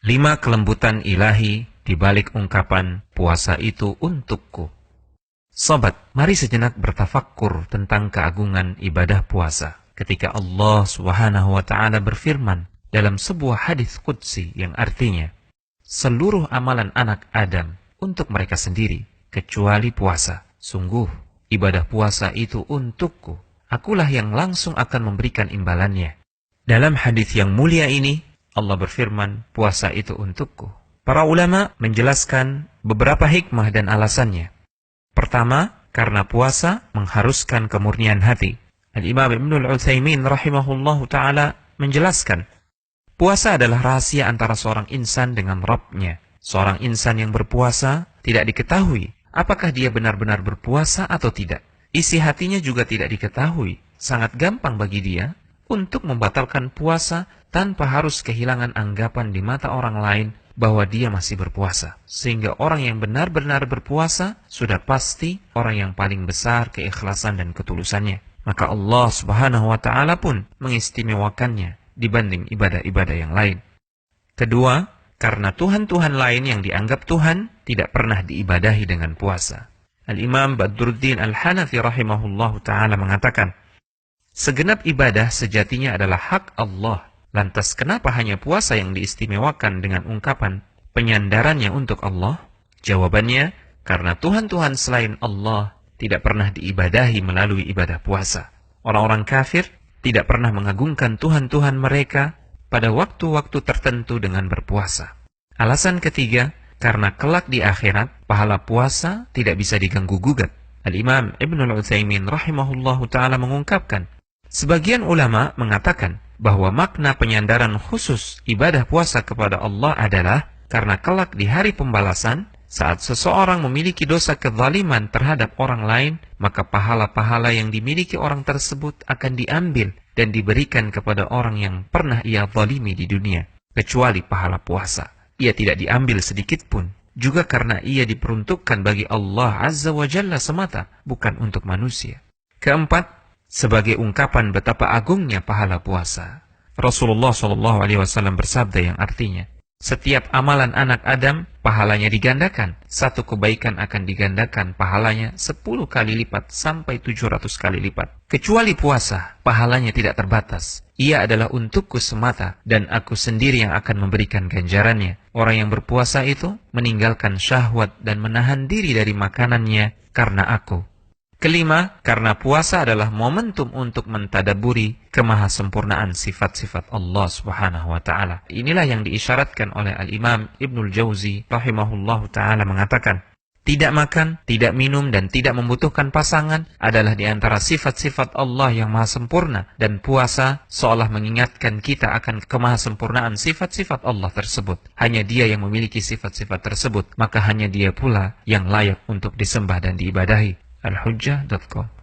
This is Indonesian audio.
5 kelembutan ilahi di balik ungkapan puasa itu untukku. Sobat, mari sejenak bertafakkur tentang keagungan ibadah puasa. Ketika Allah Subhanahu wa Ta'ala berfirman dalam sebuah hadis qudsi yang artinya, seluruh amalan anak Adam untuk mereka sendiri, kecuali puasa. Sungguh, ibadah puasa itu untukku. Akulah yang langsung akan memberikan imbalannya. Dalam hadis yang mulia ini, Allah berfirman, puasa itu untukku. Para ulama menjelaskan beberapa hikmah dan alasannya. Pertama, karena puasa mengharuskan kemurnian hati. Al-Imam Ibnul Utsaimin rahimahullahu ta'ala menjelaskan, puasa adalah rahasia antara seorang insan dengan Rabb-nya. Seorang insan yang berpuasa tidak diketahui apakah dia benar-benar berpuasa atau tidak. Isi hatinya juga tidak diketahui. Sangat gampang bagi dia untuk membatalkan puasa tanpa harus kehilangan anggapan di mata orang lain bahwa dia masih berpuasa. Sehingga orang yang benar-benar berpuasa sudah pasti orang yang paling besar keikhlasan dan ketulusannya. Maka Allah Subhanahu wa Ta'ala pun mengistimewakannya dibanding ibadah-ibadah yang lain. Kedua, karena Tuhan-Tuhan lain yang dianggap Tuhan tidak pernah diibadahi dengan puasa. Al-Imam Badruddin Al-Hanafi rahimahullahu ta'ala mengatakan, segenap ibadah sejatinya adalah hak Allah. Lantas kenapa hanya puasa yang diistimewakan dengan ungkapan penyandarannya untuk Allah? Jawabannya, karena Tuhan-Tuhan selain Allah tidak pernah diibadahi melalui ibadah puasa. Orang-orang kafir tidak pernah mengagungkan Tuhan-Tuhan mereka pada waktu-waktu tertentu dengan berpuasa. Alasan ketiga, karena kelak di akhirat, pahala puasa tidak bisa diganggu-gugat. Al-Imam Ibnul Utsaimin rahimahullahu ta'ala mengungkapkan, sebagian ulama mengatakan bahwa makna penyandaran khusus ibadah puasa kepada Allah adalah karena kelak di hari pembalasan, saat seseorang memiliki dosa kezaliman terhadap orang lain, maka pahala-pahala yang dimiliki orang tersebut akan diambil dan diberikan kepada orang yang pernah ia zalimi di dunia, kecuali pahala puasa. Ia tidak diambil sedikit pun, juga karena ia diperuntukkan bagi Allah Azza wa Jalla semata, bukan untuk manusia. Keempat, sebagai ungkapan betapa agungnya pahala puasa, Rasulullah SAW bersabda yang artinya, setiap amalan anak Adam, pahalanya digandakan. Satu kebaikan akan digandakan pahalanya 10 kali lipat sampai 700 kali lipat. Kecuali puasa, pahalanya tidak terbatas. Ia adalah untukku semata, dan aku sendiri yang akan memberikan ganjarannya. Orang yang berpuasa itu meninggalkan syahwat dan menahan diri dari makanannya karena aku. Kelima, karena puasa adalah momentum untuk mentadaburi kemahasempurnaan sifat-sifat Allah Subhanahu wa Ta'ala. Inilah yang diisyaratkan oleh Al-Imam Ibnul Jauzi rahimahullahu ta'ala mengatakan, tidak makan, tidak minum, dan tidak membutuhkan pasangan adalah di antara sifat-sifat Allah yang maha sempurna, dan puasa seolah mengingatkan kita akan kemahasempurnaan sifat-sifat Allah tersebut. Hanya Dia yang memiliki sifat-sifat tersebut, maka hanya Dia pula yang layak untuk disembah dan diibadahi. Al-Hujjah.com